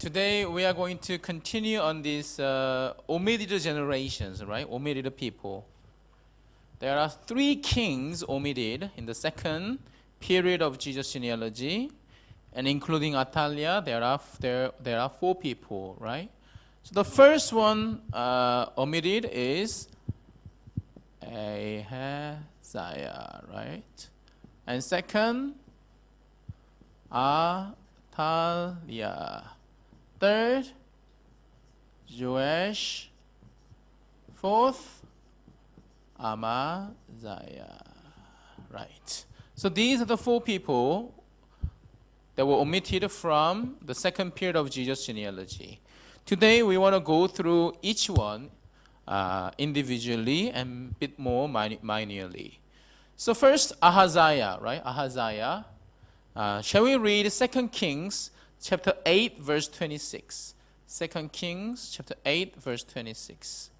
Today we are going to continue on this omitted generations, right? Omitted people. There are 3 kings omitted in the second period of Jesus' genealogy, and including Atalia, there are 4 people, right? So the first one omitted is Ahaziah, right? And second, Atalia. Third, Joash. Fourth, Amaziah. Right. So these are the 4 people that were omitted from the second period of Jesus' genealogy. Today we want to go through each one individually and a bit more minutely. So first, Ahaziah, right? Ahaziah. Shall we read 2 Kings chapter 8, verse 26? 2 Kings chapter 8, verse 26.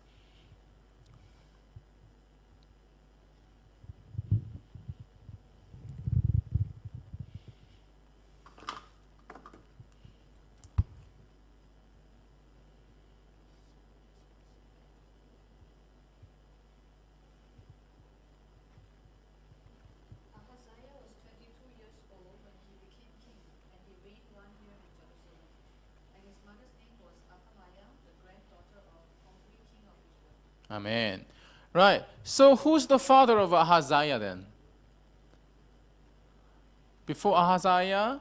Amen. Right. So who's the father of Ahaziah then? Before Ahaziah?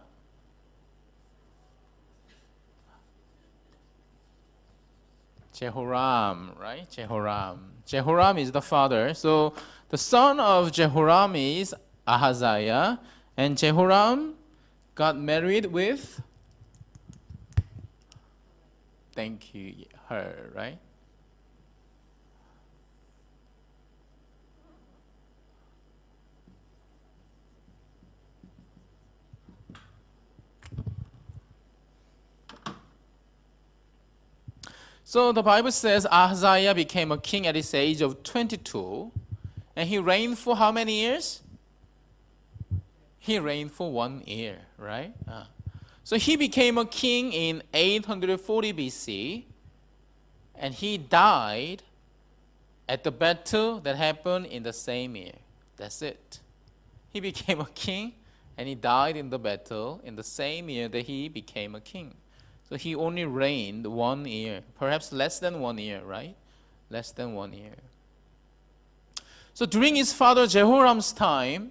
Jehoram, right? Jehoram. Jehoram is the father. So the son of Jehoram is Ahaziah, and Jehoram got married with, thank you, her, right? So the Bible says Ahaziah became a king at his age of 22, and he reigned for how many years? He reigned for 1 year, right? So he became a king in 840 BC, and he died at the battle that happened in the same year. That's it. He became a king, and he died in the battle in the same year that he became a king. So he only reigned 1 year, perhaps less than 1 year, right? Less than 1 year. So during his father Jehoram's time,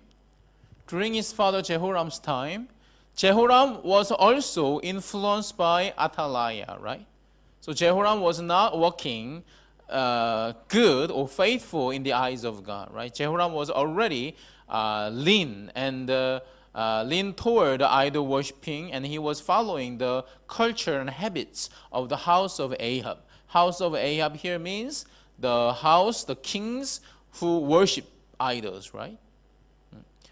Jehoram was also influenced by Athaliah, right? So Jehoram was not walking good or faithful in the eyes of God, right? Jehoram was already lean toward idol worshipping, and he was following the culture and habits of the house of Ahab. House of Ahab here means the kings who worship idols, right?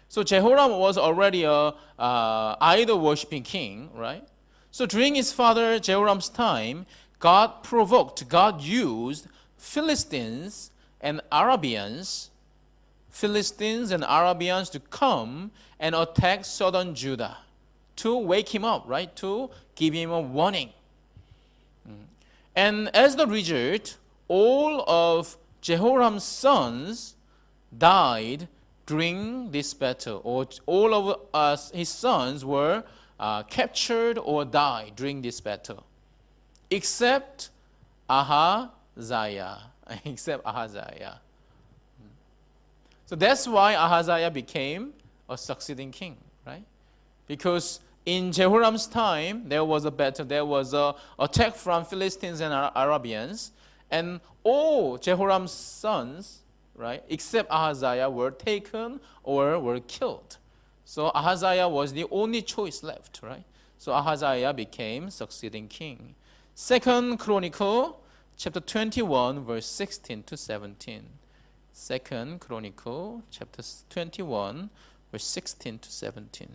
So Jehoram was already a idol worshipping king, right? So during his father Jehoram's time, God used Philistines and Arabians to come and attack southern Judah to wake him up, right? To give him a warning. And as the result, all of Jehoram's sons died during this battle, or all of his sons were captured or died during this battle, except Ahaziah. So that's why Ahaziah became a succeeding king, right? Because in Jehoram's time, there was a battle, there was an attack from Philistines and Arabians, and all Jehoram's sons, right, except Ahaziah, were taken or were killed. So Ahaziah was the only choice left, right? So Ahaziah became succeeding king. 2 Chronicle chapter 21, verse 16 to 17. 2 Chronicle chapter 21, verse 16 to 17.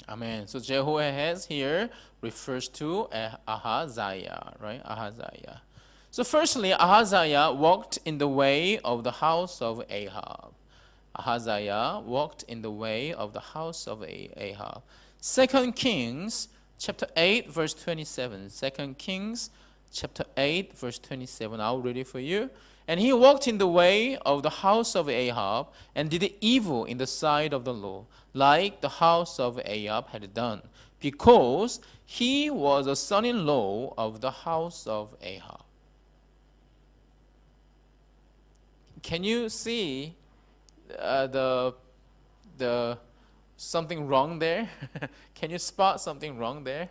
Amen. So Jehoahaz here refers to Ahaziah, right? Ahaziah. So firstly, Ahaziah walked in the way of the house of Ahab. Ahaziah walked in the way of the house of Ahab. 2 Kings chapter 8 verse 27. 2 Kings chapter 8 verse 27. I'll read it for you. And he walked in the way of the house of Ahab and did evil in the sight of the Lord, like the house of Ahab had done, because he was a son-in-law of the house of Ahab. Can you see the something wrong there? Can you spot something wrong there?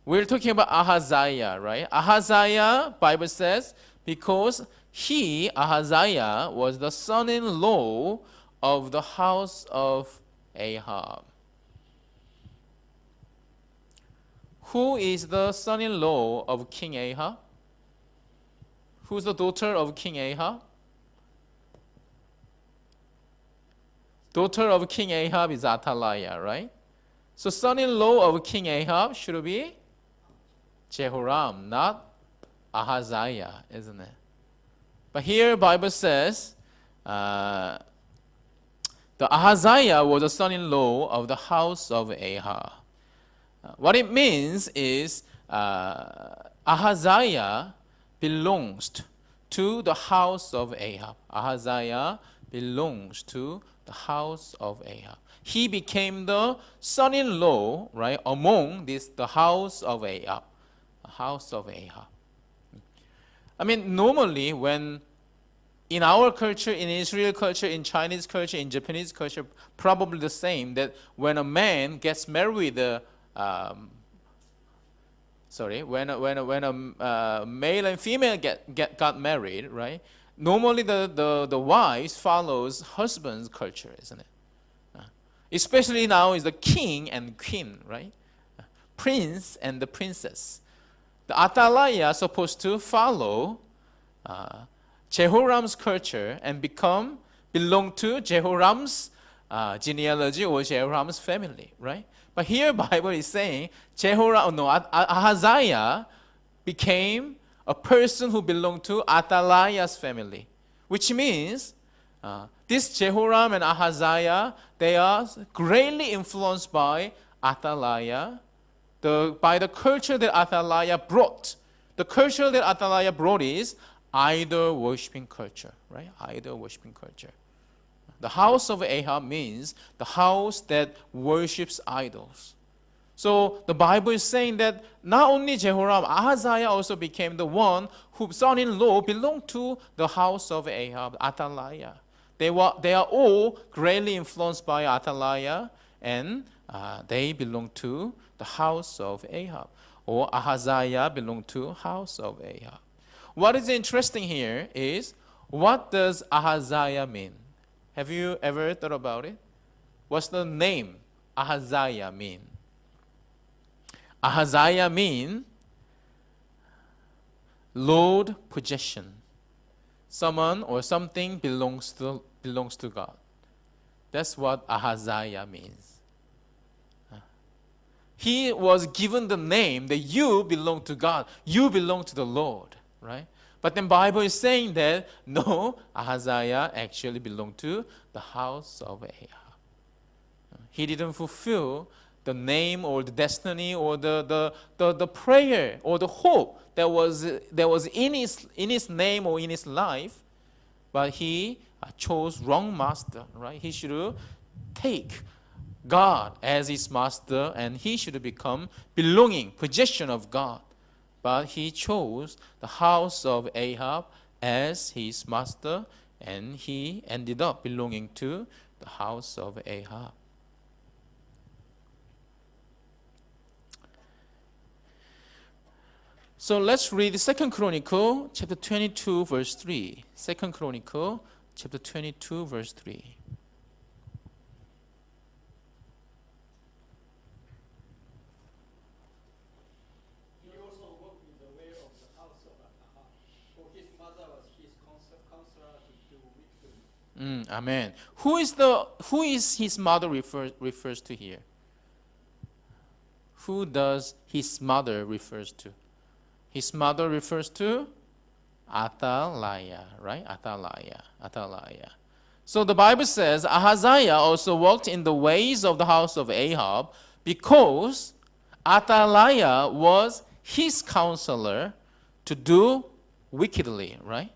We're talking about Ahaziah, right? Ahaziah, Bible says, because he, Ahaziah, was the son-in-law of the house of Ahab. Who is the son-in-law of King Ahab? Who's the daughter of King Ahab? Daughter of King Ahab is Athaliah, right? So son-in-law of King Ahab should be Jehoram, not Ahaziah, isn't it? But here Bible says the Ahaziah was a son-in-law of the house of Ahab. What it means is Ahaziah belongs to the house of Ahab. Ahaziah belongs to the house of Ahab. He became the son-in-law, right, among the house of Ahab. The house of Ahab. I mean, normally when in our culture, in Israel culture, in Chinese culture, in Japanese culture, probably the same, that when a man gets married, when a male and female got married, right? Normally the wives follows husband's culture, isn't it? Especially now is the king and queen, right? Prince and the princess. The Athaliah supposed to follow Jehoram's culture and belong to Jehoram's genealogy or Jehoram's family, right? But here Bible is saying Ahaziah became a person who belonged to Athaliah's family, which means this Jehoram and Ahaziah, they are greatly influenced by Athaliah, by the culture that Athaliah brought. The culture that Athaliah brought is idol worshiping culture, right? Idol worshiping culture. The house of Ahab means the house that worships idols. So the Bible is saying that not only Jehoram, Ahaziah also became the one whose son-in-law belonged to the house of Ahab, Athaliah. They are all greatly influenced by Athaliah, and they belong to the house of Ahab. Or Ahaziah belonged to house of Ahab. What is interesting here is, what does Ahaziah mean? Have you ever thought about it? What's the name Ahaziah mean? Ahaziah mean Lord possession. Someone or something belongs to God. That's what Ahaziah means. He was given the name that you belong to God. You belong to the Lord, right? But the Bible is saying that no, Ahaziah actually belonged to the house of Ahab. He didn't fulfill the name or the destiny or the prayer or the hope that was in his name or in his life, but he chose wrong master, right? He should take God as his master, and he should become possession of God. But he chose the house of Ahab as his master, and he ended up belonging to the house of Ahab. So let's read 2 Chronicle chapter 22 verse 3. 2 Chronicle chapter 22 verse 3. He also walked in the way of the house of Ahab, for his mother was his counselor to do wickedly. Amen. Who is his mother refers to here? Who does his mother refers to? His mother refers to Athaliah, right? Athaliah. So the Bible says Ahaziah also walked in the ways of the house of Ahab because Athaliah was his counselor to do wickedly, right?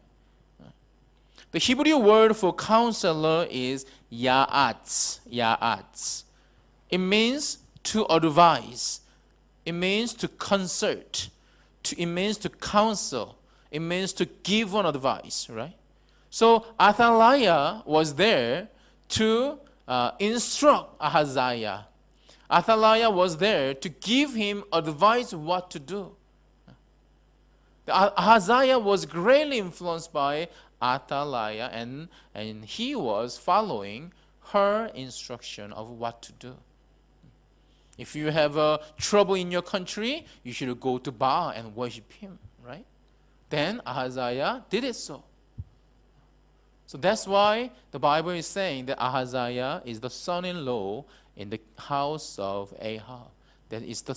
The Hebrew word for counselor is ya'atz. It means to advise. It means to consult. It means to counsel. It means to give an advice, right? So Athaliah was there to instruct Ahaziah. Athaliah was there to give him advice what to do. Ahaziah was greatly influenced by Athaliah, and he was following her instruction of what to do. If you have trouble in your country, you should go to Baal and worship him, right? Then Ahaziah did it so. So that's why the Bible is saying that Ahaziah is the son-in-law in the house of Ahab. That is the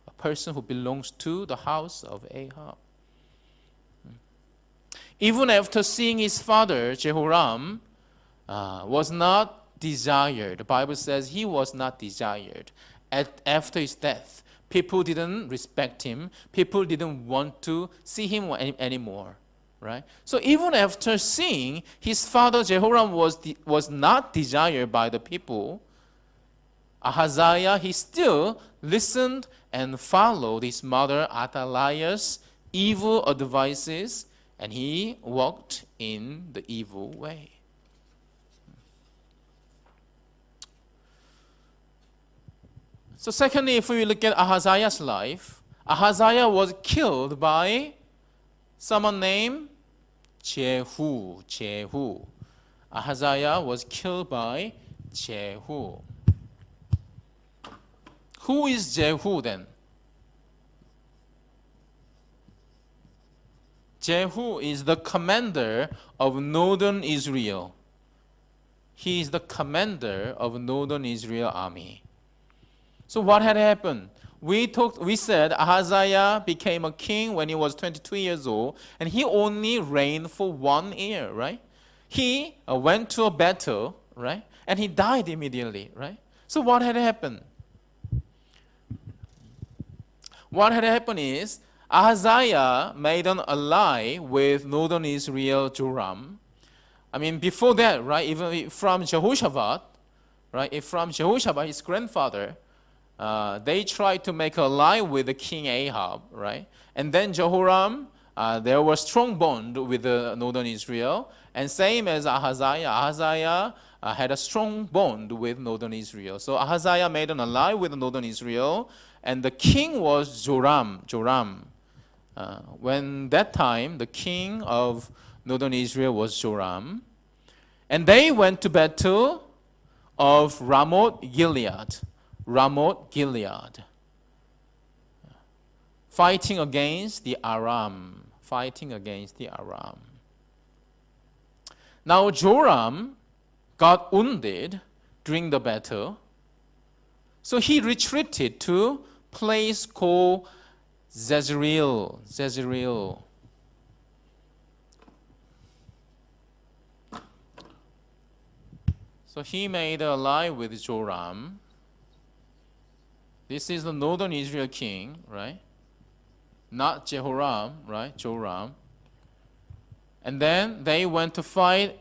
a person who belongs to the house of Ahab. Even after seeing his father, Jehoram, was not desired. The Bible says he was not desired. After his death, people didn't respect him. People didn't want to see him anymore. Right? So even after seeing his father Jehoram was not desired by the people, Ahaziah, he still listened and followed his mother Athaliah's evil advices, and he walked in the evil way. So secondly, if we look at Ahaziah's life, Ahaziah was killed by someone named Jehu. Ahaziah was killed by Jehu. Who is Jehu then? Jehu is the commander of northern Israel. He is the commander of northern Israel army. So what had happened? We said Ahaziah became a king when he was 22 years old, and he only reigned for 1 year, right? He went to a battle, right? And he died immediately, right? So what had happened? What had happened is Ahaziah made an ally with northern Israel Joram. I mean, before that, right? Even from Jehoshaphat, right? From Jehoshaphat, his grandfather, they tried to make an ally with the king Ahab, right? And then Jehoram, there was strong bond with the northern Israel, and same as Ahaziah had a strong bond with northern Israel. So Ahaziah made an ally with northern Israel, and the king was Joram. When that time, the king of northern Israel was Joram, and they went to battle of Ramoth Gilead, fighting against the Aram. Now Joram got wounded during the battle, so he retreated to a place called Jezreel. So he made an ally with Joram. This is the northern Israel king, right? Not Jehoram, right? Joram. And then they went to fight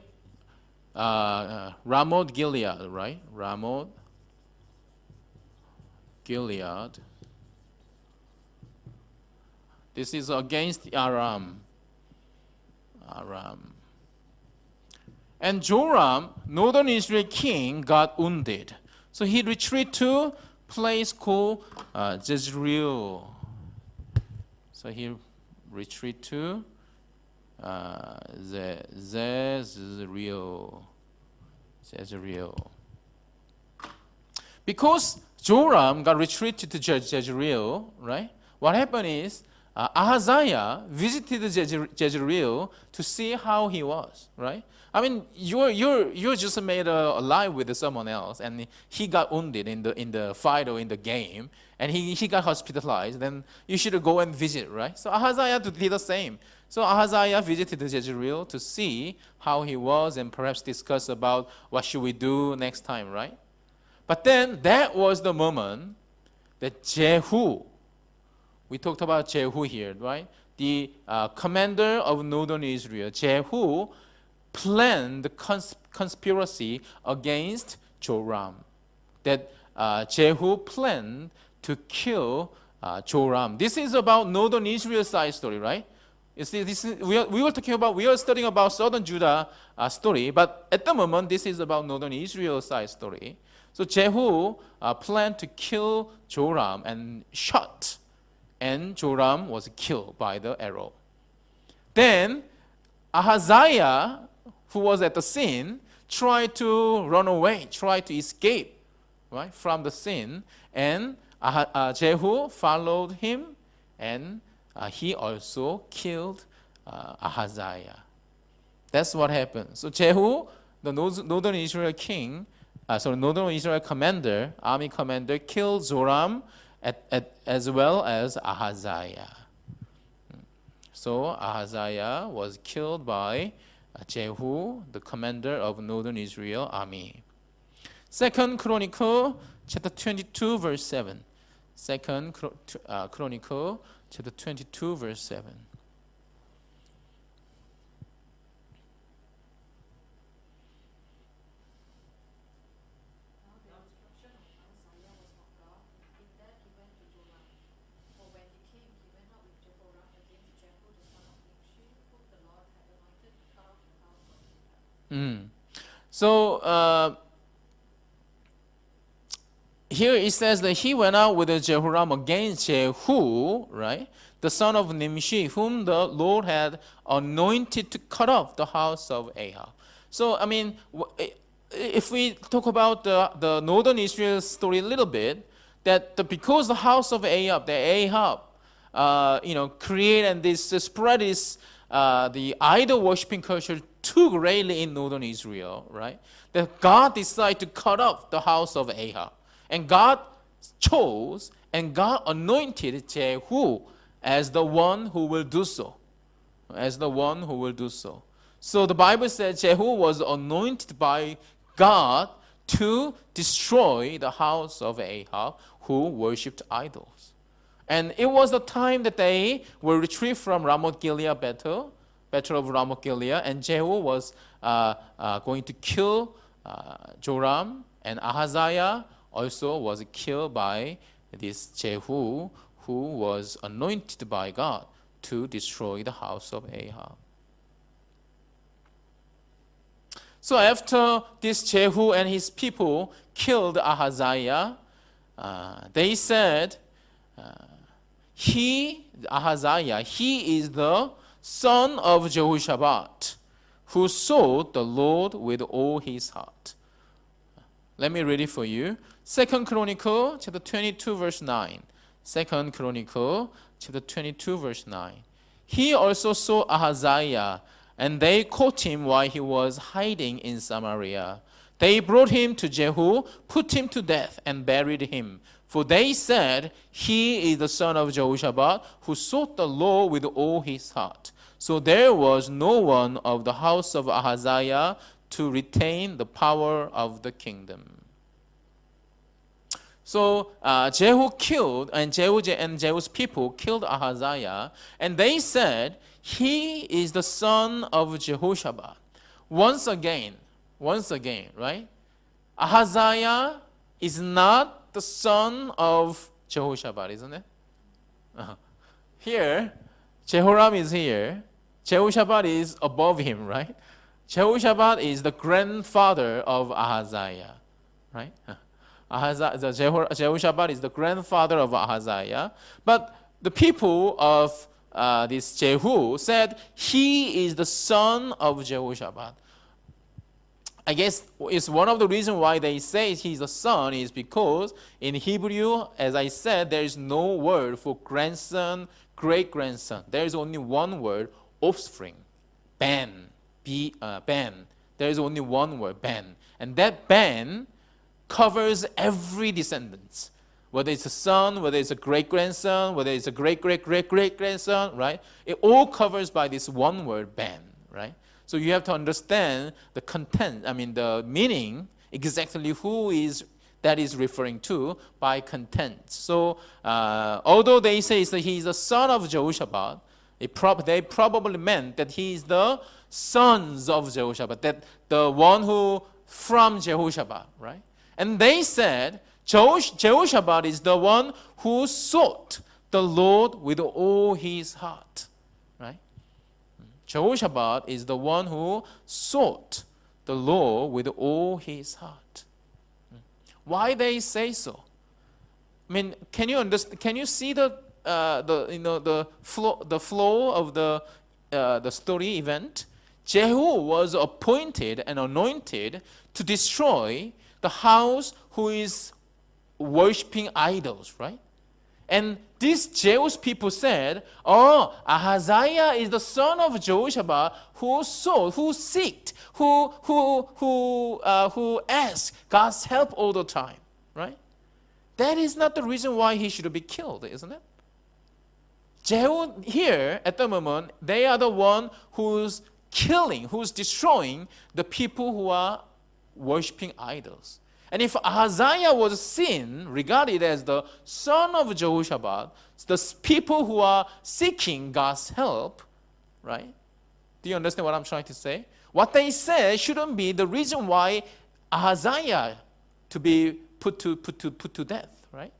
Ramoth Gilead, right? Ramoth Gilead. This is against Aram. And Joram, northern Israel king, got wounded. So he retreated to a place called Jezreel. So he retreated to Jezreel. Because Joram got retreated to Jezreel, right? What happened is Ahaziah visited Jezreel to see how he was, right? I mean, you're just made alive with someone else, and he got wounded in the fight or in the game, and he got hospitalized. Then you should go and visit, right? So Ahaziah did the same. So Ahaziah visited Jezreel to see how he was and perhaps discuss about what should we do next time, right? But then that was the moment that Jehu, we talked about Jehu here, right? The commander of northern Israel, Jehu, planned conspiracy against Joram. That Jehu planned to kill Joram. This is about northern Israel side story, right? You see, we are studying about southern Judah story, but at the moment this is about northern Israel side story. So Jehu planned to kill Joram and shot, and Joram was killed by the arrow. Then Ahaziah, who was at the scene, tried to run away, tried to escape, right, from the scene, and Jehu followed him, and he also killed Ahaziah. That's what happened. So Jehu, the northern Israel king, northern Israel commander, army commander, killed Joram as well as Ahaziah. So Ahaziah was killed by Jehu, the commander of northern Israel army. 2 Chronicle chapter 22 verse 7. 2 Chronicle chapter 22 verse 7. So here it says that he went out with Jehoram against Jehu, right, the son of Nimshi, whom the Lord had anointed to cut off the house of Ahab. So I mean, if we talk about the northern Israel story a little bit, that because the house of Ahab, create and spread this the idol worshiping culture too greatly in northern Israel, right? That God decided to cut off the house of Ahab. And God chose and God anointed Jehu as the one who will do so. As the one who will do so. So the Bible says Jehu was anointed by God to destroy the house of Ahab who worshipped idols. And it was the time that they were retrieved from Ramoth Gilead battle of Ramoth Gilead, and Jehu was going to kill Joram, and Ahaziah also was killed by this Jehu, who was anointed by God to destroy the house of Ahab. So after this Jehu and his people killed Ahaziah, they said, Ahaziah, he is the son of Jehoshaphat, who sought the Lord with all his heart. Let me read it for you. 2 Chronicle chapter 22 verse 9. 2 Chronicle chapter 22 verse 9. He also saw Ahaziah, and they caught him while he was hiding in Samaria. They brought him to Jehu, put him to death, and buried him. For they said, he is the son of Jehoshaphat, who sought the Lord with all his heart. So there was no one of the house of Ahaziah to retain the power of the kingdom. So Jehu killed, and Jehu's people killed Ahaziah, and they said, he is the son of Jehoshaphat. Once again, right? Ahaziah is not the son of Jehoshaphat, isn't it? Here, Jehoram is here. Jehoshaphat is above him, right? Jehoshaphat is the grandfather of Ahaziah, right? Jehoshaphat is the grandfather of Ahaziah. But the people of this Jehu said, he is the son of Jehoshaphat. I guess it's one of the reasons why they say he's a son is because in Hebrew, as I said, there is no word for grandson, great-grandson. There is only one word, offspring, ben, ben. There is only one word, ban. And that ban covers every descendants. Whether it's a son, whether it's a great-grandson, whether it's a great-great-great-great-grandson, right? It all covers by this one word, ban, right? So you have to understand the content, the meaning, exactly who is that is referring to by content. So although they say that he is the son of Jehoshaphat, they probably meant that he is the sons of Jehoshaphat, that the one who from Jehoshaphat, right? And they said Jehoshaphat is the one who sought the Lord with all his heart, right? Jehoshaphat is the one who sought the Lord with all his heart. Why they say so? Can you understand? Can you see the flow of the story event? Jehu was appointed and anointed to destroy the house who is worshiping idols, right? And these Jewish people said, Ahaziah is the son of Jehoshaphat who sought, who seeked, who asked God's help all the time, right? That is not the reason why he should be killed, isn't it? Jehu here at the moment, they are the one who's killing, who's destroying the people who are worshiping idols. And if Ahaziah was seen, regarded as the son of Jehoshaphat, the people who are seeking God's help, right? Do you understand what I'm trying to say? What they say shouldn't be the reason why Ahaziah to be put to death, right?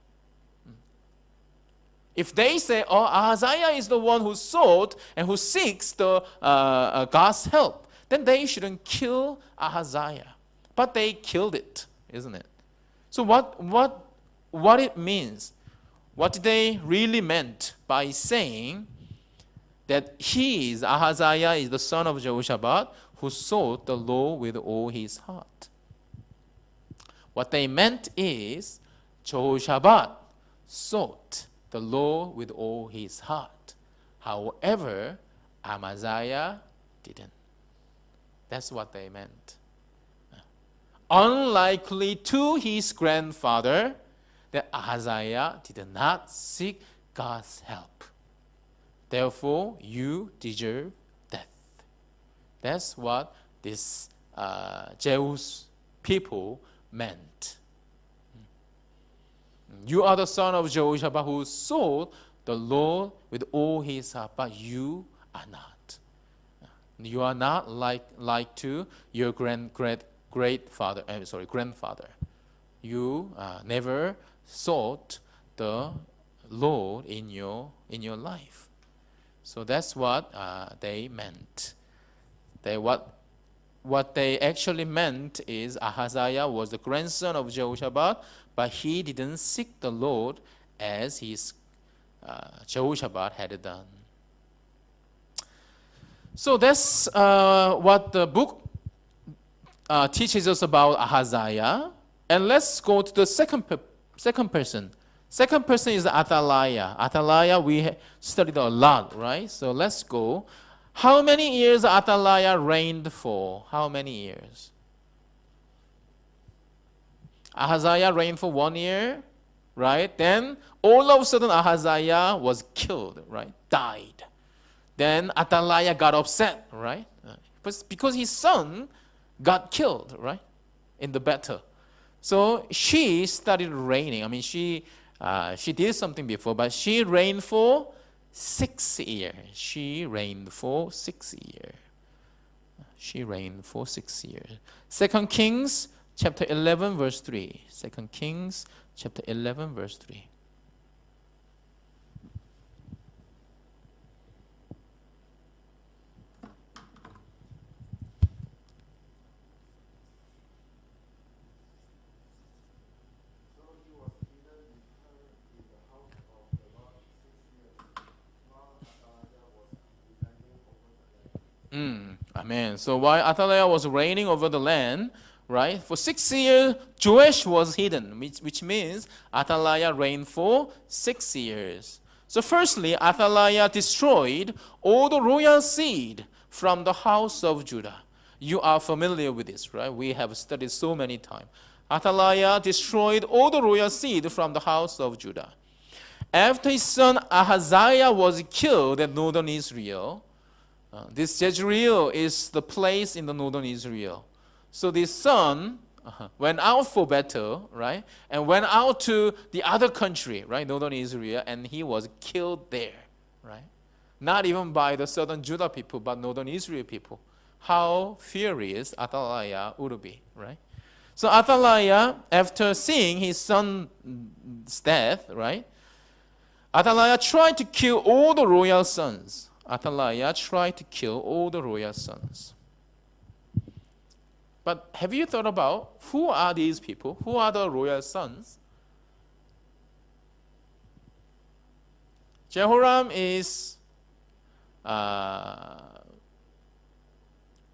If they say, Ahaziah is the one who sought and who seeks the God's help, then they shouldn't kill Ahaziah. But they killed it, isn't it? So what it means, what they really meant by saying that Ahaziah is the son of Jehoshaphat who sought the Lord with all his heart. What they meant is Jehoshaphat sought the Lord with all his heart. However, Amaziah didn't. That's what they meant. Unlikely to his grandfather, that Ahaziah did not seek God's help. Therefore, you deserve death. That's what this Jewish people meant. You are the son of Jehoshaphat who sought the Lord with all his heart, but you are not. You are not like to your grandfather. You never sought the Lord in your life. So that's what they meant. What they actually meant is Ahaziah was the grandson of Jehoshaphat, but he didn't seek the Lord as his Jehoshaphat had done. So that's what the book teaches us about Ahaziah. And let's go to the second person. Second person is Athaliah. Athaliah we studied a lot, right? So let's go. How many years Athaliah reigned for? How many years? Ahaziah reigned for 1 year, right? Then all of a sudden Ahaziah was killed, right? Died. Then Athaliah got upset, right? Because his son got killed, right? In the battle. So she started reigning. She did something before, but she reigned for 6 years. She reigned for 6 years. She reigned for 6 years. 2 Kings chapter 11 verse 3. 2 Kings chapter 11 verse 3. Amen. So while Athaliah was reigning over the land, right, for 6 years, Joash was hidden, which means Athaliah reigned for 6 years. So firstly, Athaliah destroyed all the royal seed from the house of Judah. You are familiar with this, right? We have studied so many times. Athaliah destroyed all the royal seed from the house of Judah. After his son Ahaziah was killed at northern Israel, this Jezreel is the place in the northern Israel. So this son went out for battle, right? And went out to the other country, right? Northern Israel, and he was killed there, right? Not even by the southern Judah people, but northern Israel people. How furious Athaliah would be, right? So Athaliah, after seeing his son's death, right? Athaliah tried to kill all the royal sons. Athaliah tried to kill all the royal sons. But have you thought about who are these people? Who are the royal sons? Jehoram is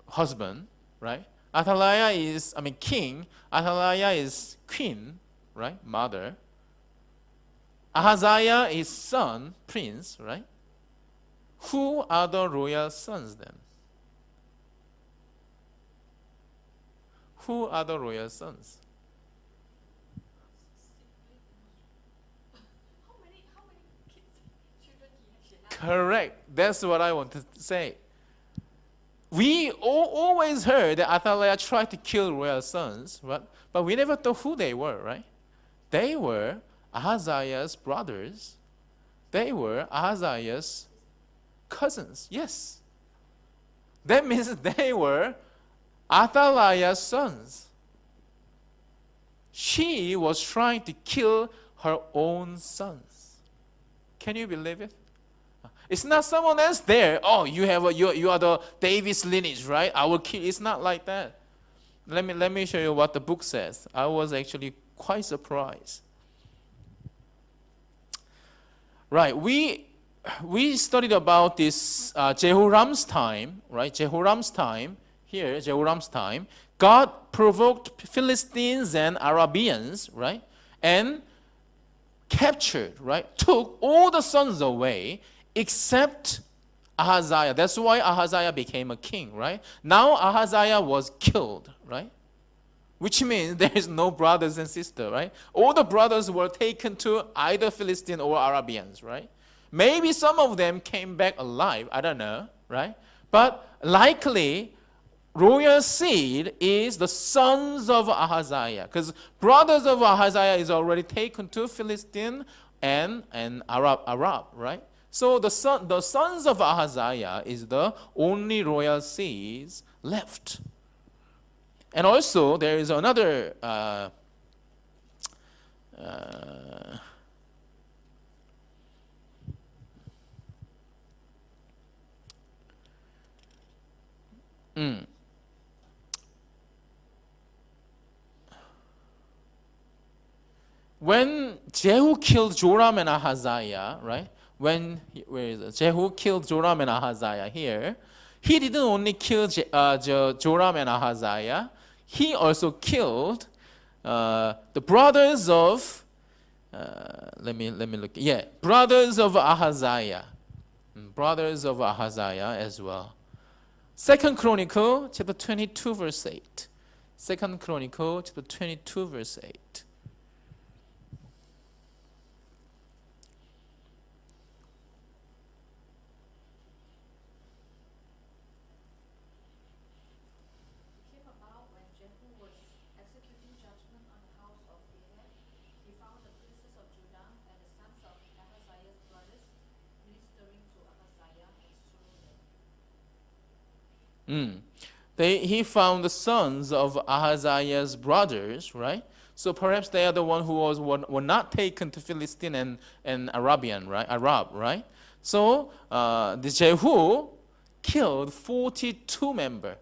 husband, right? Athaliah is, king. Athaliah is queen, right? Mother. Ahaziah is son, prince, right? Who are the royal sons then? Who are the royal sons? How many kids, children he had? Correct. That's what I want to say. We always heard that Athaliah tried to kill royal sons, but we never thought who they were, right? They were Ahaziah's brothers. They were Ahaziah's cousins. Yes. That means they were Athaliah's sons. She was trying to kill her own sons. Can you believe it? It's not someone else there. Oh, you are the David's lineage, right? I will kill. It's not like that. Let me show you what the book says. I was actually quite surprised. Right, we studied about this Jehoram's time, right? Jehoram's time. Here, Jehoram's time, God provoked Philistines and Arabians, right? And captured, right? Took all the sons away except Ahaziah. That's why Ahaziah became a king, right? Now Ahaziah was killed, right? Which means there is no brothers and sisters, right? All the brothers were taken to either Philistine or Arabians, right? Maybe some of them came back alive, I don't know, right? But likely royal seed is the sons of Ahaziah, because brothers of Ahaziah is already taken to Philistine and Arab, right? So the sons of Ahaziah is the only royal seeds left. And also there is another when Jehu killed Joram and Ahaziah, right? Where is it? Jehu killed Joram and Ahaziah here. He didn't only kill Joram and Ahaziah. He also killed the brothers of. Let me look. Yeah, brothers of Ahaziah, brothers of Ahaziah as well. Second Chronicle chapter 22 verse 8. Second Chronicle chapter 22 verse 8. He found the sons of Ahaziah's brothers, right? So perhaps they are the one who were not taken to Philistine and Arabian, right? Arab, right? So the Jehu killed 42 members.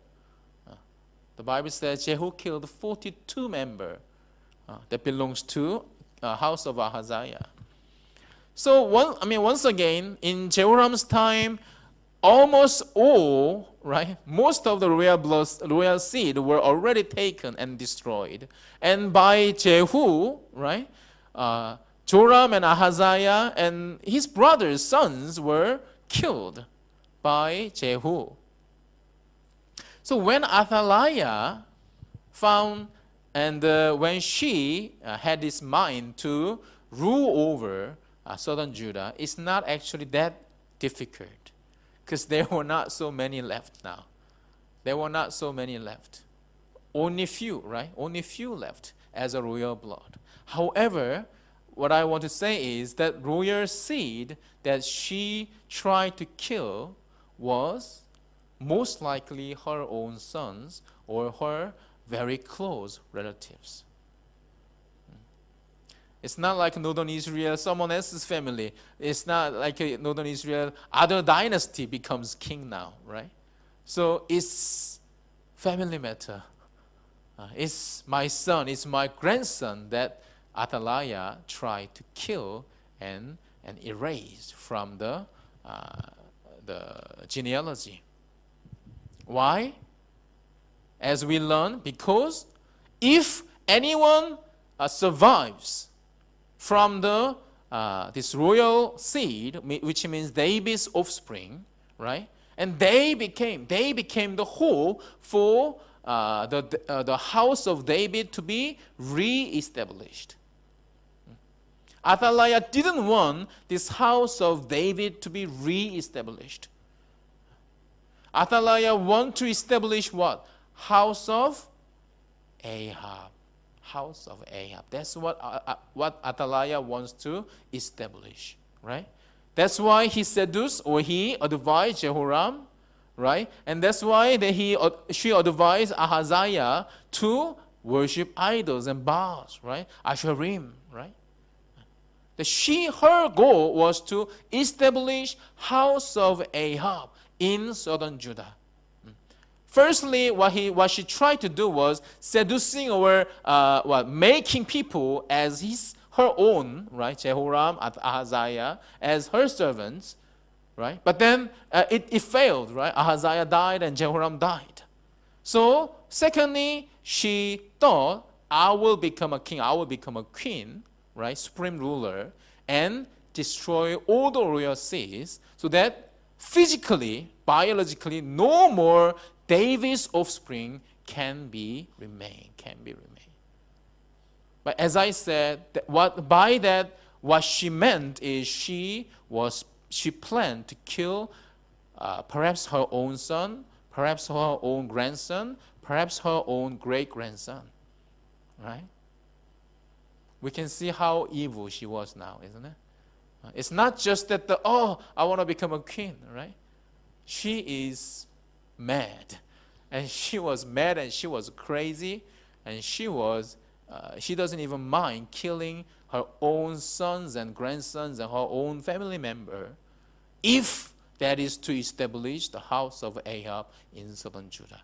The Bible says Jehu killed 42 members that belongs to house of Ahaziah. So once again, in Jehoram's time, almost all, right, most of the royal seed were already taken and destroyed. And by Jehu, right, Joram and Ahaziah and his brothers' sons were killed by Jehu. So when Athaliah found, and when she had this mind to rule over southern Judah, it's not actually that difficult because there were not so many left now. There were not so many left. Only few, right? Only few left as a royal blood. However, what I want to say is that royal seed that she tried to kill was most likely her own sons or her very close relatives. It's not like Northern Israel, someone else's family. It's not like Northern Israel, other dynasty becomes king now, right? So it's family matter. It's my son, it's my grandson that Athaliah tried to kill and erase from the genealogy. Why? As we learn, because if anyone survives from this royal seed, which means David's offspring, right? And they became the whole for the house of David to be re-established. Athaliah didn't want this house of David to be re-established. Athaliah wanted to establish what? House of Ahab. House of Ahab. That's what Athaliah wants to establish, right? That's why he seduced or he advised Jehoram, right? And that's why she advised Ahaziah to worship idols and Baals, right? Asherim, right? Her goal was to establish house of Ahab in southern Judah. Firstly, what she tried to do was seducing or making people as her own, right? Jehoram, Ahaziah, as her servants, right? But then it failed, right? Ahaziah died and Jehoram died. So, secondly, she thought, I will become a king, I will become a queen, right? Supreme ruler, and destroy all the royal seeds so that physically, biologically, no more David's offspring can be remain. But as I said, what she meant is she planned to kill perhaps her own son, perhaps her own grandson, perhaps her own great-grandson, right? We can see how evil she was now, isn't it? It's not just that I want to become a queen, right? She is mad. And she was mad and she was crazy. And she doesn't even mind killing her own sons and grandsons and her own family member if that is to establish the house of Ahab in southern Judah.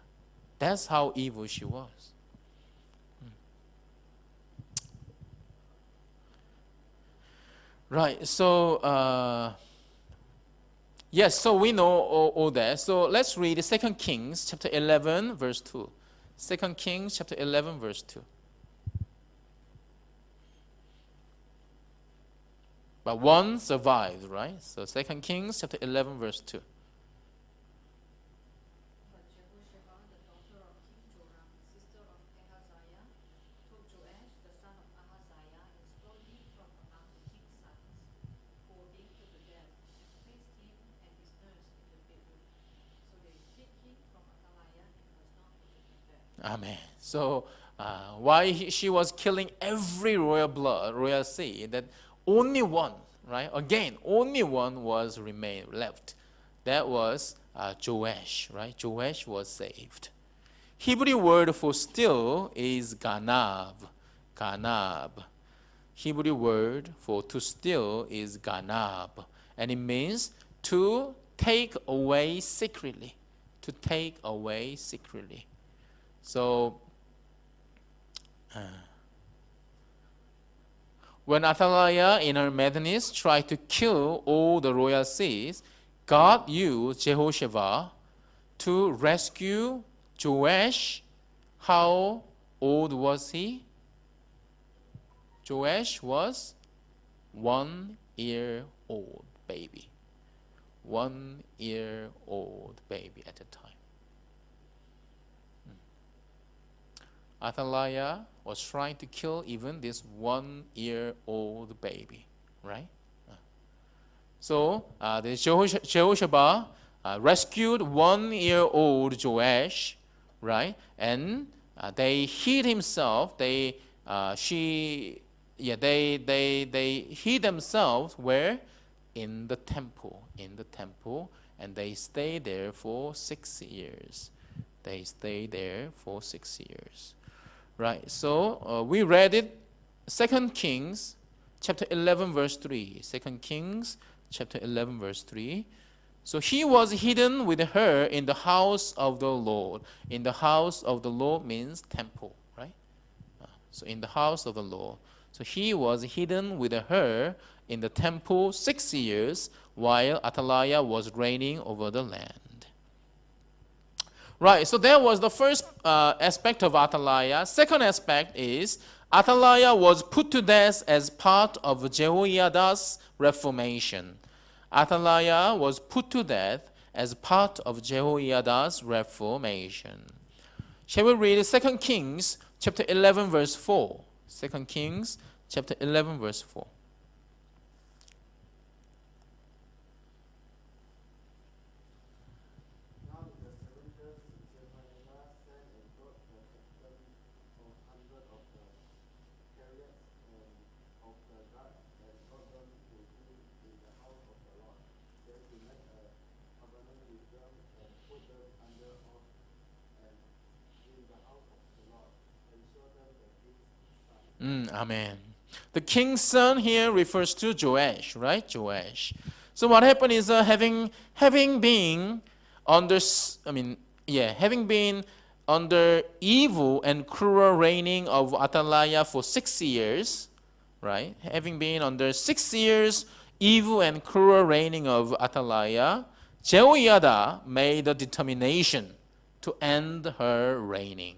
That's how evil she was. Right, so yes, so we know all that. So let's read 2 Kings chapter 11, verse 2. 2 Kings chapter 11, verse 2. But one survived, right? So 2 Kings chapter 11, verse 2. But Jehosheba, the daughter of King Joram, sister of Ahaziah, took Joash, the son of Ahaziah, and stole him from among the king's sons, according to the death, and placed him and his nurse in the bedroom. So they hid him from Athaliah and was not put to death. Amen. So why she was killing every royal seed, that only one, right? Again, only one was left. That was Joash, right? Joash was saved. Hebrew word for still is ganab. Ganab. Hebrew word for to steal is ganab. And it means to take away secretly. To take away secretly. So, when Athaliah in her madness tried to kill all the royal seeds, God used Jehoshaphat to rescue Joash. How old was he? Joash was 1 year old baby. 1 year old baby at the time. Athaliah was trying to kill even this 1-year-old baby, right? So the Jehoshaphat rescued 1-year-old Joash, right? And they hid himself. They hid themselves where? In the temple, and they stayed there for 6 years. They stayed there for 6 years, right? So we read it, 2 Kings chapter 11 verse 3. 2 Kings chapter 11 verse 3. So he was hidden with her in the house of the Lord. In the house of the Lord means temple, right? So in the house of the Lord. So he was hidden with her in the temple 6 years while Athaliah was reigning over the land. Right, so that was the first aspect of Athaliah. Second aspect is Athaliah was put to death as part of Jehoiada's reformation. Athaliah was put to death as part of Jehoiada's reformation. Shall we read 2 Kings chapter 11 verse 4? 2 Kings chapter 11 verse 4. Now the soldiers Jehoiada sent and brought the captains of 100 of the chariots and of the guards and brought them to him in the house of the Lord. Then he made a covenant with them and put them under oath and in the house of the Lord and showed them the king's son. Amen. The king's son here refers to Joash, right? Joash. So what happened is having been under evil and cruel reigning of Athaliah for 6 years, right? Having been under 6 years evil and cruel reigning of Athaliah, Jehoiada made a determination to end her reigning.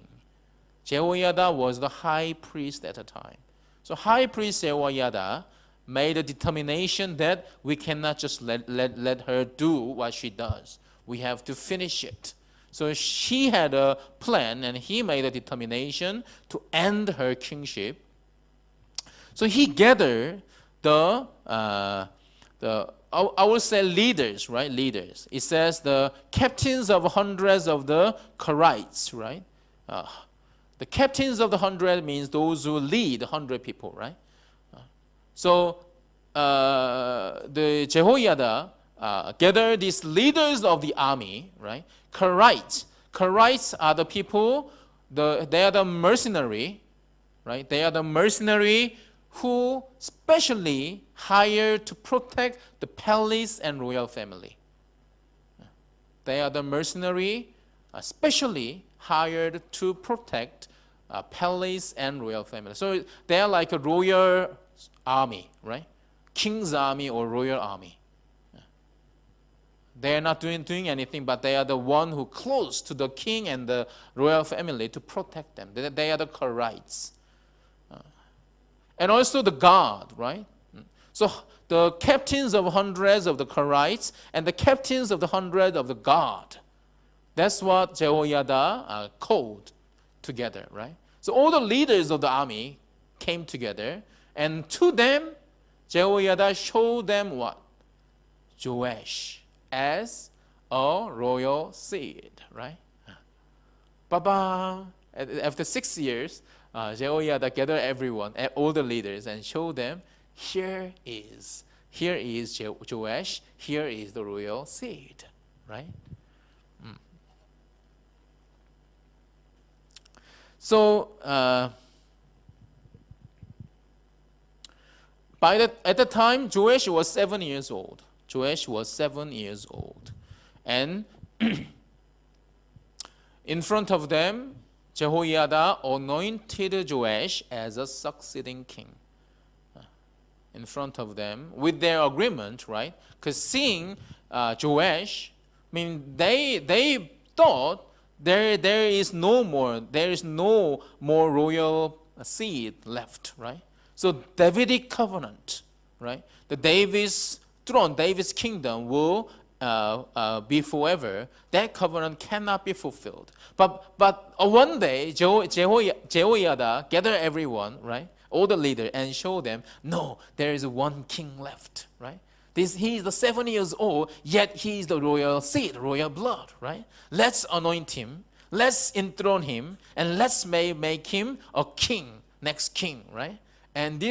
Jehoiada was the high priest at the time. So high priest Jehoiada made a determination that we cannot just let her do what she does. We have to finish it. So she had a plan and he made a determination to end her kingship. So he gathered I would say leaders, right? Leaders. It says the captains of hundreds of the Karites, right? The captains of the 100 means those who lead 100 people, right? So the Jehoiada gathered these leaders of the army, right? Karites. Karites are the people, they are the mercenary, right? They are the mercenary who specially hired to protect the palace and royal family. They are the mercenary specially hired to protect palace and royal family. So they are like a royal army, right? King's army or royal army. They are not doing anything, but they are the one who close to the king and the royal family to protect them. They are the Karites. And also the guard, right? So the captains of hundreds of the Karites and the captains of the 100 of the guard. That's what Jehoiada called together, right? So all the leaders of the army came together, and to them, Jehoiada showed them what? Joash as a royal seed, right? Ba-bam. After 6 years, Jehoiada gathered everyone, all the leaders, and showed them, here is Joash, here is the royal seed, right? So at the time, Joash was 7 years old. Joash was 7 years old, and in front of them, Jehoiada anointed Joash as a succeeding king. In front of them, with their agreement, right? Because seeing Joash, they thought there is no more royal seed left, right? So Davidic covenant, right? The David's throne, David's kingdom will be forever, that covenant cannot be fulfilled. But one day, Jehoiada gathered everyone, right, all the leaders, and showed them, no, there is one king left, right? He is the 7 years old, yet he is the royal seed, royal blood, right? Let's anoint him, let's enthrone him, and let's make him a king, next king, right? And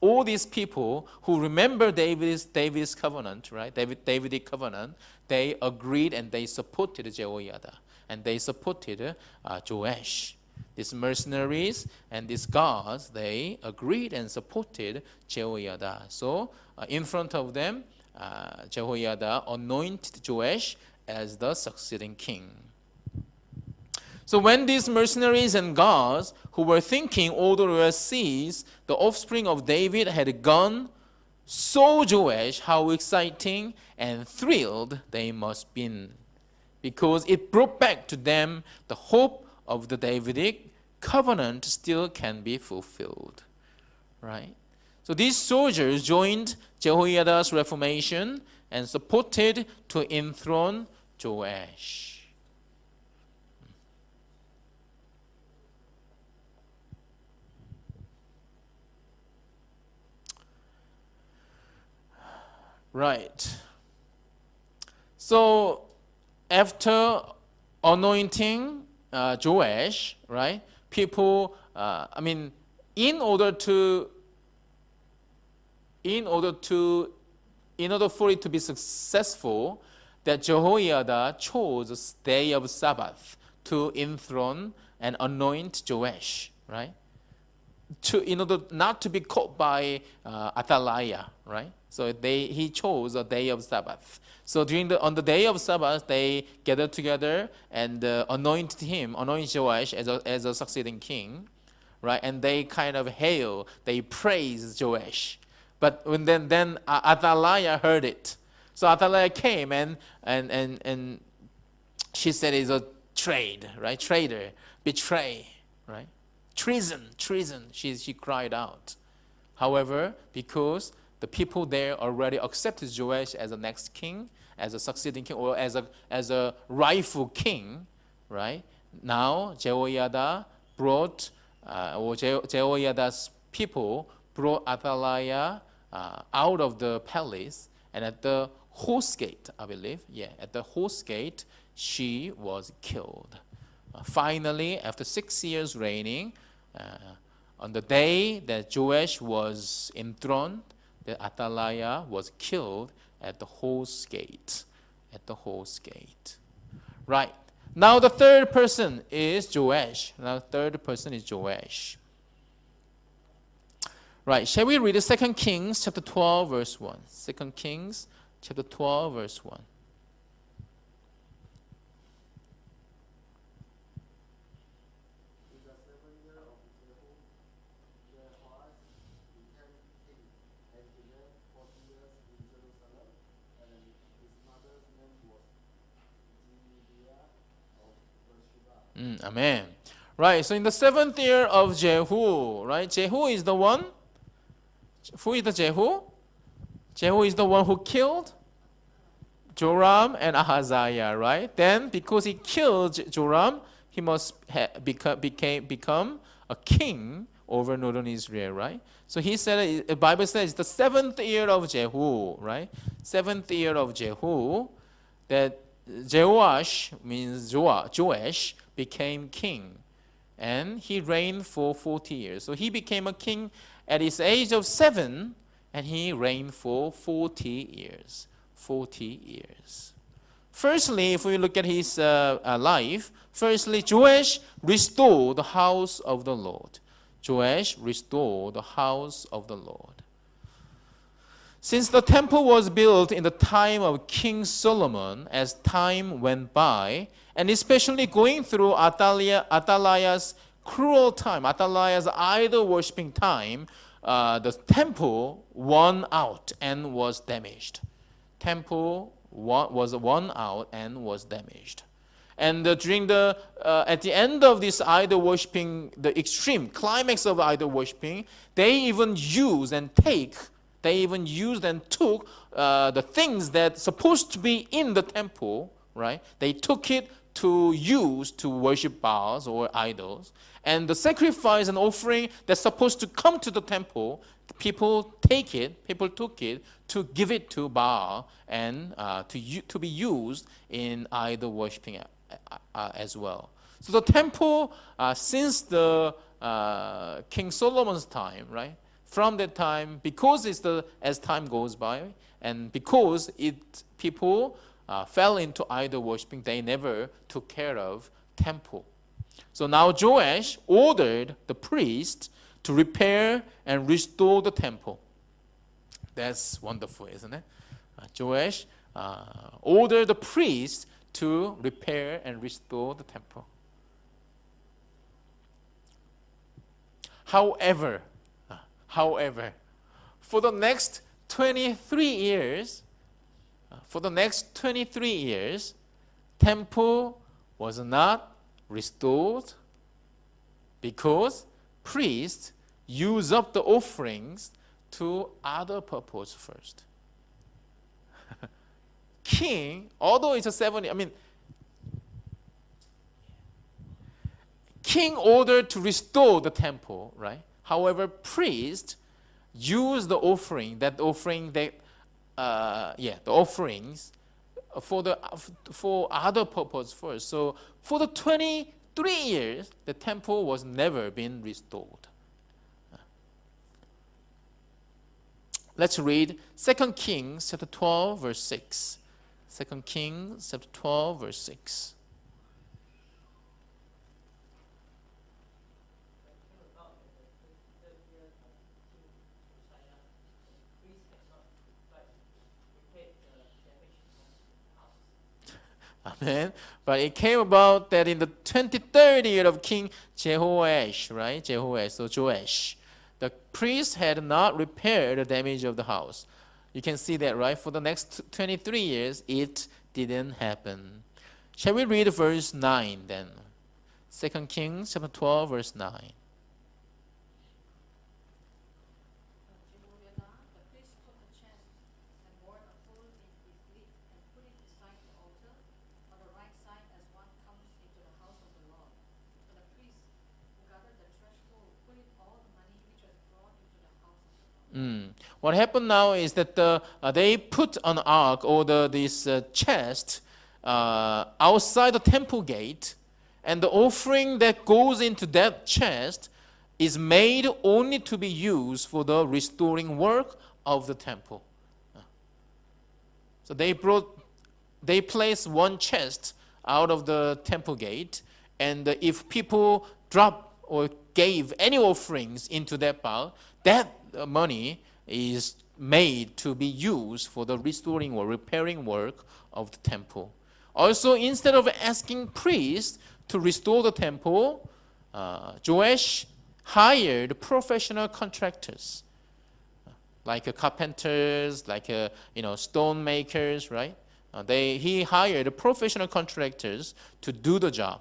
all these people who remember David's covenant, right? Davidic covenant, they agreed and they supported Jehoiada, and they supported Joash. These mercenaries and these guards, they agreed and supported Jehoiada. So in front of them, Jehoiada anointed Joash as the succeeding king. So when these mercenaries and guards who were thinking all the royal seeds, the offspring of David had gone, saw Joash, how exciting and thrilled they must been, because it brought back to them the hope of the Davidic covenant still can be fulfilled, right? So these soldiers joined Jehoiada's reformation and supported to enthrone Joash. Right. So after anointing Joash, right? People, in order for it to be successful, that Jehoiada chose a day of Sabbath to enthrone and anoint Joash, right? In order not to be caught by Athaliah, right? So he chose a day of Sabbath. So on the day of Sabbath, they gathered together and anointed Joash as a succeeding king, right? And they kind of they praised Joash. But then Athaliah heard it. So Athaliah came and she said it's a trade, right? Traitor, betray, right? Treason. She cried out. However, because the people there already accepted Joash as the next king, as a succeeding king, or as a rightful king, right? Now Jehoiada's people brought Athaliah out of the palace, and at the horse gate, I believe, at the horse gate, she was killed. Finally, after 6 years reigning, on the day that Joash was enthroned, that Athaliah was killed at the horse gate. Right. Now the third person is Joash. Right. Shall we read 2 Kings chapter 12, verse 1? 2 Kings chapter 12, verse 1. In the 7th year of Jehoash became king, and he reigned 40 years in Jerusalem, and his mother's name was Zeruiah of Beersheba. Amen. Right, so in the 7th year of Jehu, right? Jehu is the one. Who is the Jehu? Jehu is the one who killed Joram and Ahaziah, right? Then, because he killed Joram, he must become a king over northern Israel, right? So he said, the Bible says, the 7th year of Jehu, right? 7th year of Jehu, that Jehoash means Joash became king, and he reigned for 40 years. So he became a king at his age of 7, and he reigned for 40 years. 40 years. Firstly, if we look at his life, firstly, Joash restored the house of the Lord. Joash restored the house of the Lord. Since the temple was built in the time of King Solomon, as time went by, and especially going through Athaliah's cruel time, Athaliah's idol-worshipping time, the temple won out and was damaged. Temple was won out and was damaged. And during at the end of this idol worshipping, the extreme climax of idol worshipping, they even use and take They even used and took the things that supposed to be in the temple, right? They took it to use to worship Baals or idols. And the sacrifice and offering that's supposed to come to the temple, people took it to give it to Baal and to be used in idol worshiping as well. So the temple, since the King Solomon's time, right? From that time, because as time goes by, and because people fell into idol worshiping, they never took care of temple. So now Joash ordered the priest to repair and restore the temple. That's wonderful, isn't it? Joash ordered the priest to repair and restore the temple. However, for the next 23 years, temple was not restored because priests use up the offerings to other purpose first. King, although it's a 70, king ordered to restore the temple, right? However, priest used the offering, the offerings for other purpose first. So for the 23 years, the temple was never been restored. Let's read 2 Kings chapter 12, verse 6. 2 Kings chapter 12, verse 6. Amen. But it came about that in the 23rd year of King Jehoash, right? So Joash, the priest had not repaired the damage of the house. You can see that, right? For the next 23 years, it didn't happen. Shall we read verse 9 then? 2 Kings chapter 12, verse 9. What happened now is that they put an ark or this chest outside the temple gate, and the offering that goes into that chest is made only to be used for the restoring work of the temple. So they placed one chest out of the temple gate, and if people drop or gave any offerings into that pile, that money is made to be used for the restoring or repairing work of the temple. Also, instead of asking priests to restore the temple, Joash hired professional contractors, like carpenters, like stone makers, right? He hired professional contractors to do the job.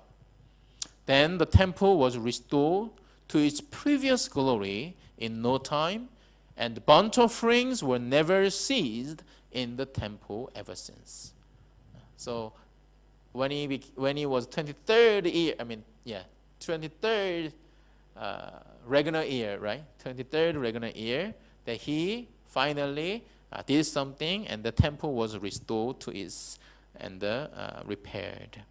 Then the temple was restored to its previous glory in no time, and burnt offerings were never ceased in the temple ever since. So when he was 23rd year, 23rd regular year, right? 23rd regular year, that he finally did something, and the temple was restored to its and repaired.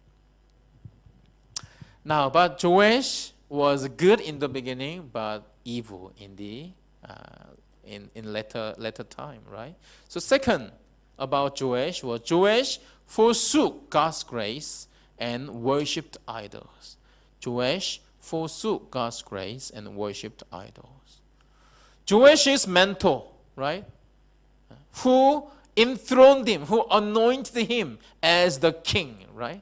Now, but Joash was good in the beginning, but evil in the in later time, right? So second about Joash was Joash forsook God's grace and worshipped idols. Joash forsook God's grace and worshipped idols. Joash's mentor, right? Who enthroned him, who anointed him as the king, right?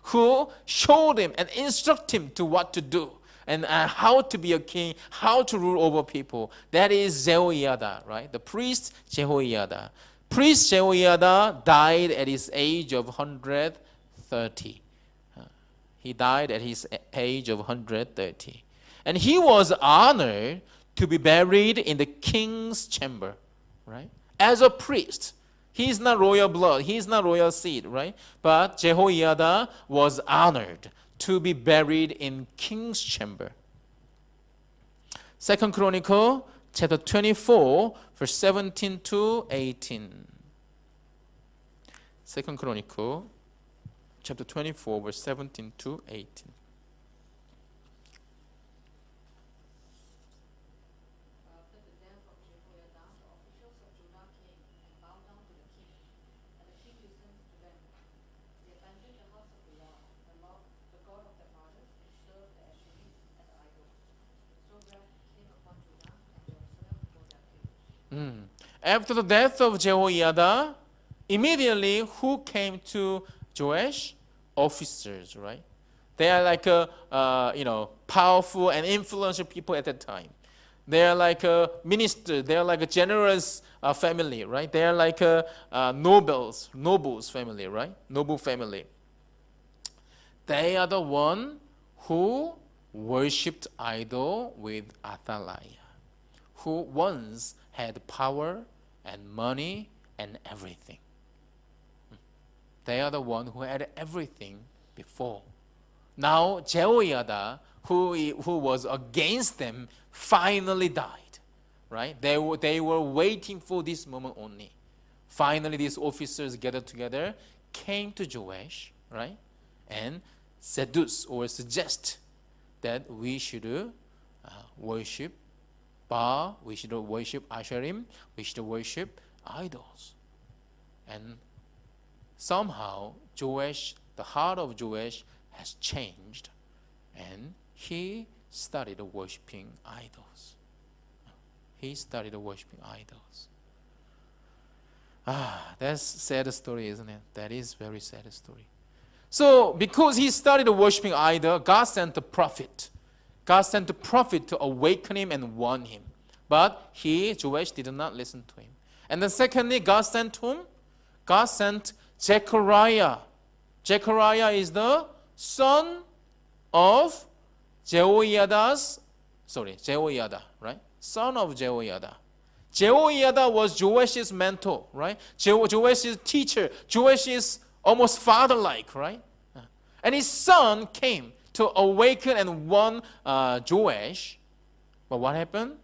Who showed him and instructed him to what to do and how to be a king, how to rule over people. That is Jehoiada, right? The priest Jehoiada. Priest Jehoiada died at his age of 130. He died at his age of 130. And he was honored to be buried in the king's chamber. right? As a priest. He is not royal blood. He is not royal seed, right? But Jehoiada was honored to be buried in king's chamber. Second Chronicle chapter 24, verse 17 to 18. Second Chronicle chapter 24, verse 17 to 18. After the death of Jehoiada, the officials of Judah came and bowed down to the king, and the king listened to them. They abandoned the house of the Lord, the God of their fathers, and served the Asherim and the idols. So wrath came upon Judah and Jerusalem for their guilt. After the death of Jehoiada, immediately who came to Joash? Officers, right? They are like powerful and influential people at that time. They are like a minister. They are like a generous family, right? They are like a nobles family, right? Noble family. They are the one who worshipped idol with Athaliah, who once had power and money and everything. They are the one who had everything before. Now Jehoiada, who was against them, finally died. Right? They were waiting for this moment only. Finally, these officers gathered together, came to Joash, right, and seduce or suggest that we should worship Baal, we should worship Asherim, we should worship idols. And somehow Joash, the heart of Joash has changed, and he started worshiping idols. He started worshiping idols. That's a sad story, isn't it? That is a very sad story. So because he started worshiping idol, God sent a prophet. God sent a prophet to awaken him and warn him. But Joash, did not listen to him. And then secondly, God sent whom? God sent Zechariah. Zechariah is the son of Jehoiada, right? Son of Jehoiada. Jehoiada was Joash's mentor, right? Joash's teacher. Joash is almost father-like, right? And his son came to awaken and warn Joash. But what happened?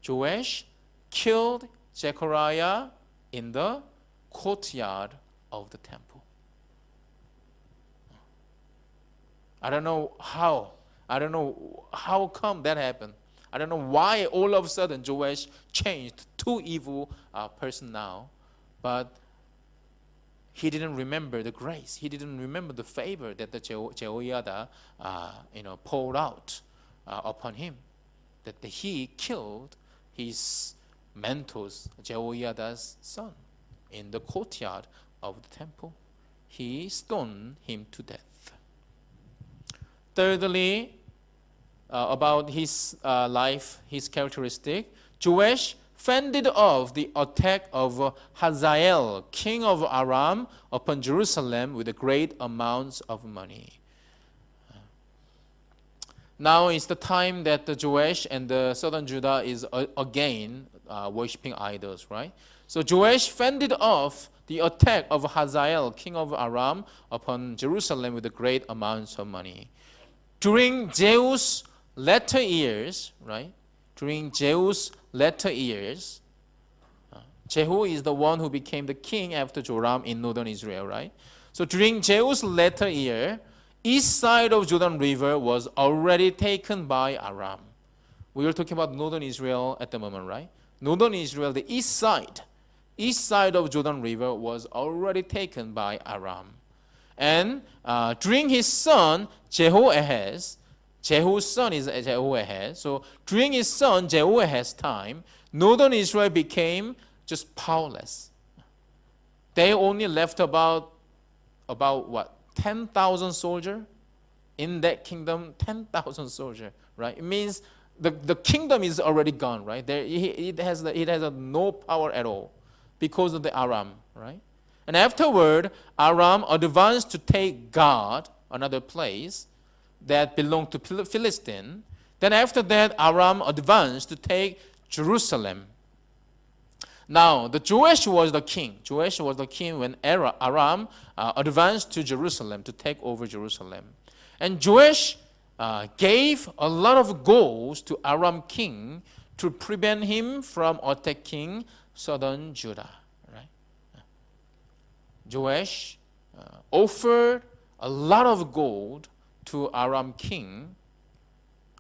Joash killed Zechariah in the courtyard of the temple. I don't know how. I don't know how come that happened. I don't know why all of a sudden Joash changed to evil person now. But he didn't remember the grace. He didn't remember the favor that the Jehoiada poured out upon him. That he killed his mentor's, Jehoiada's son, in the courtyard of the temple. He stoned him to death. Thirdly, about his life, his characteristic, Joash fended off the attack of Hazael, king of Aram, upon Jerusalem with great amounts of money. Now is the time that the Joash and the southern Judah is again worshipping idols, right? So Joash fended off the attack of Hazael, king of Aram, upon Jerusalem with great amounts of money. During Jehu's latter years, right? During Jehu's latter years, Jehu is the one who became the king after Joram in northern Israel, right? So during Jehu's latter year, east side of Jordan River was already taken by Aram. We were talking about northern Israel at the moment, right? Northern Israel, the east side of Jordan River was already taken by Aram. And during his son Jehoahaz, Jehu's son is Jehoahaz. So during his son Jehoahaz's time, northern Israel became just powerless. They only left about what? 10,000 soldiers in that kingdom. 10,000 soldiers, right? It means the kingdom is already gone, right? It has no power at all because of the Aram, right? And afterward, Aram advanced to take God, another place that belonged to Philistine. Then after that, Aram advanced to take Jerusalem. Now, the Joash was the king. Joash was the king when Aram advanced to Jerusalem to take over Jerusalem. And Joash gave a lot of gold to Aram king to prevent him from attacking southern Judah. Right? Joash offered a lot of gold to Aram king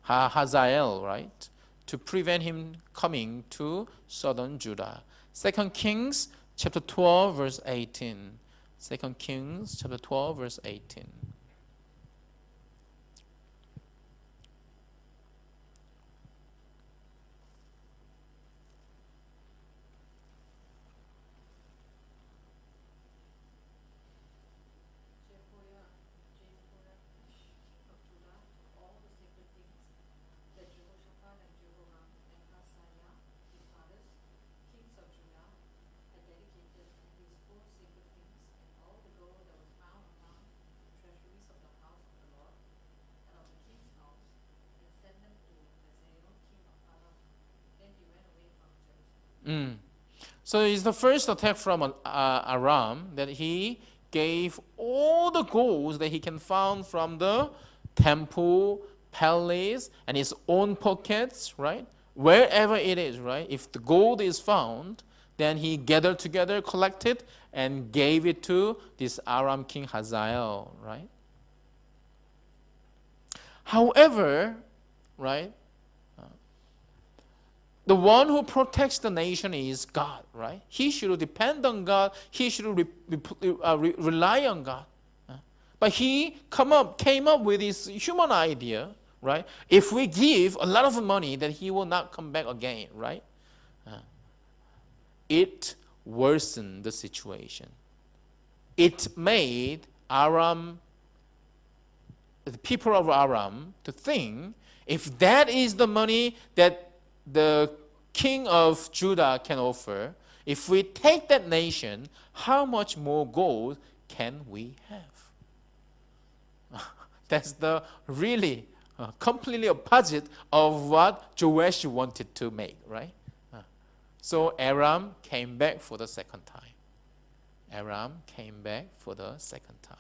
Hazael, right, to prevent him coming to southern Judah. 2 Kings chapter 12 verse 18. 2 Kings chapter 12 verse 18. Jehoiada, of Judah, all the sacred things that Jehoshaphat and Jehoram and Ahaziah, his fathers, kings of Judah, had dedicated, and his four sacred things, and all the gold that was found among the treasuries of the house of the Lord and of the king's house, and sent them to Hazael, king of Aram. Then he went away from Jerusalem. So it's the first attack from Aram that he gave all the gold that he can find from the temple, palace, and his own pockets, right? Wherever it is, right? If the gold is found, then he gathered together, collected, and gave it to this Aram king Hazael, right? However, right? The one who protects the nation is God, right? He should depend on God. He should rely on God. But he came up with this human idea, right? If we give a lot of money, then he will not come back again, right? It worsened the situation. It made Aram, the people of Aram, to think if that is the money that the king of Judah can offer, if we take that nation, how much more gold can we have? That's the really completely opposite of what Joash wanted to make, right? So Aram came back for the second time. Aram came back for the second time.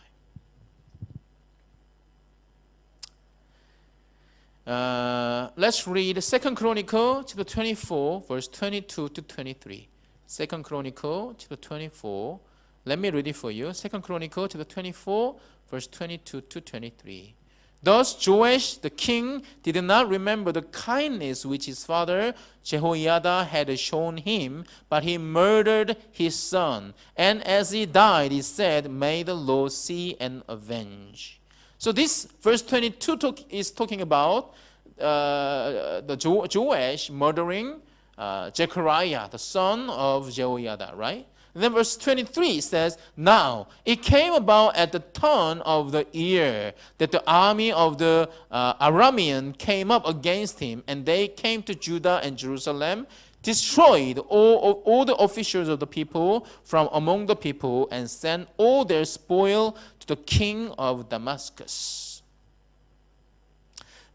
Let's read 2 Chronicle chapter 24 verse 22 to 23. 2 Chronicle chapter 24. Let me read it for you. 2 Chronicle chapter 24 verse 22 to 23. Thus Joash the king did not remember the kindness which his father Jehoiada had shown him, but he murdered his son. And as he died, he said, "May the Lord see and avenge." So this verse 22 is talking about the Joash murdering Zechariah, the son of Jehoiada, right? And then verse 23 says, "Now it came about at the turn of the year that the army of the Aramean came up against him, and they came to Judah and Jerusalem, destroyed all the officials of the people from among the people, and sent all their spoil to the king of Damascus."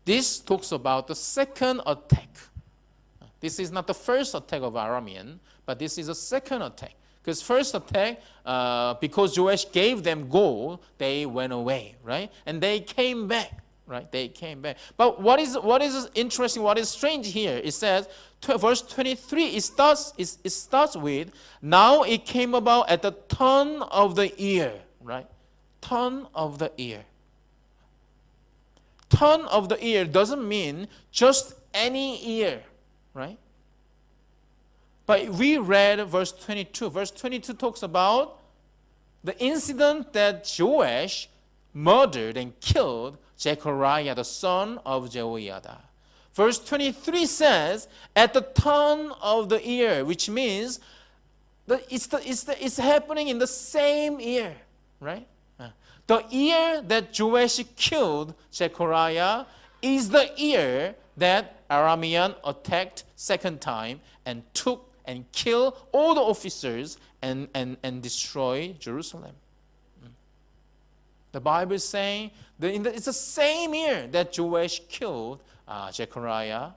This talks about the second attack. This is not the first attack of Aramean, but this is a second attack. Because first attack, because Joash gave them gold, they went away, right? And they came back, right? They came back. But what is interesting, what is strange here, it says, verse 23, it starts with, "Now it came about at the turn of the year," right? Turn of the year. Turn of the year doesn't mean just any year, right? But we read verse 22. Verse 22 talks about the incident that Joash murdered and killed Zechariah, the son of Jehoiada. Verse 23 says, "At the turn of the year," which means that it's happening in the same year, right? The year that Joash killed Zechariah is the year that Aramean attacked second time and took and kill all the officers and destroy Jerusalem. The Bible is saying that it's the same year that Joash killed Zechariah,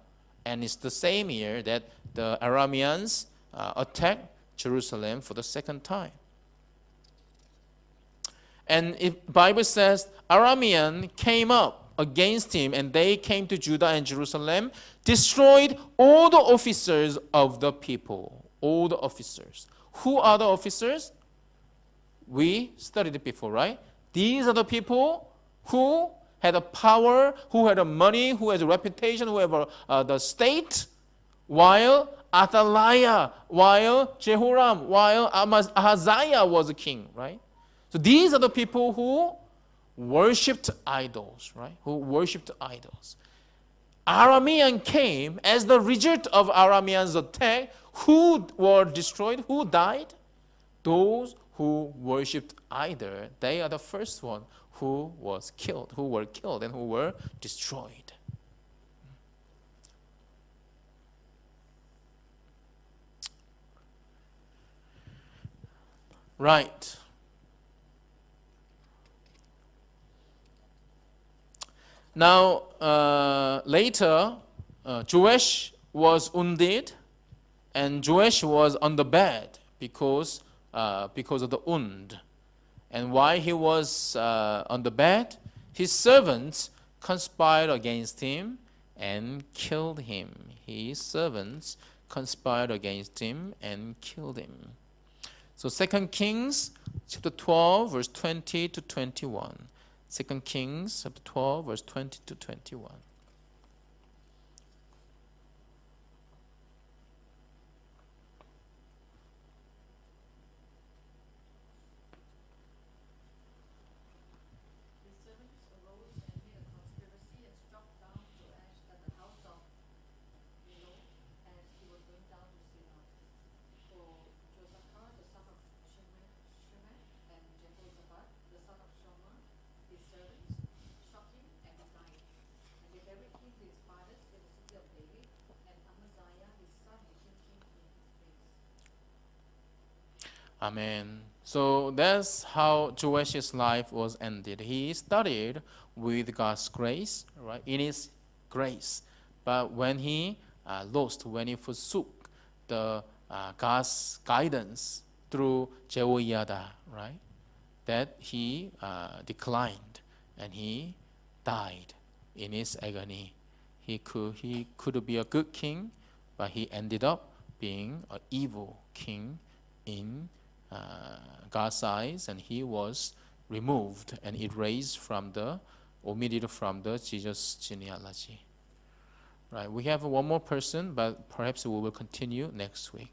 and it's the same year that the Arameans attack Jerusalem for the second time. And Bible says Aramean came up against him, and they came to Judah and Jerusalem, destroyed all the officers of the people. All the officers. Who are the officers? We studied it before, right? These are the people who had a power, who had a money, who had a reputation, who had the state, while Athaliah, while Jehoram, while Ahaziah was a king, right? So these are the people who worshipped idols, right? Who worshipped idols. Aramean came as the result of Aramean's attack. Who were destroyed? Who died? Those who worshipped idol. They are the first one who was killed, who were killed and who were destroyed. Right. Now, later, Joash was wounded, and Joash was on the bed because of the wound. And while he was on the bed, his servants conspired against him and killed him. His servants conspired against him and killed him. So 2 Kings chapter 12, verse 20 to 21. 2 Kings chapter 12, verse 20 to 21. His servants arose and made a conspiracy and struck down Joash at the house of Millo as he was going down to Shiloh. For Josachar, the son of Shimei, and Jehoshaphat, the son of Shomer, his servants, struck him and he died. And they buried him with his fathers in the city of David, and Amaziah his son became king in his place. Amen. So that's how Joash's life was ended. He started with God's grace, right? In His grace. But when he lost, when he forsook the God's guidance through Jehoiada, right? That he declined and he died in his agony. He could be a good king, but he ended up being an evil king in God's eyes, and he was removed and erased omitted from the Jesus genealogy. Right, we have one more person, but perhaps we will continue next week.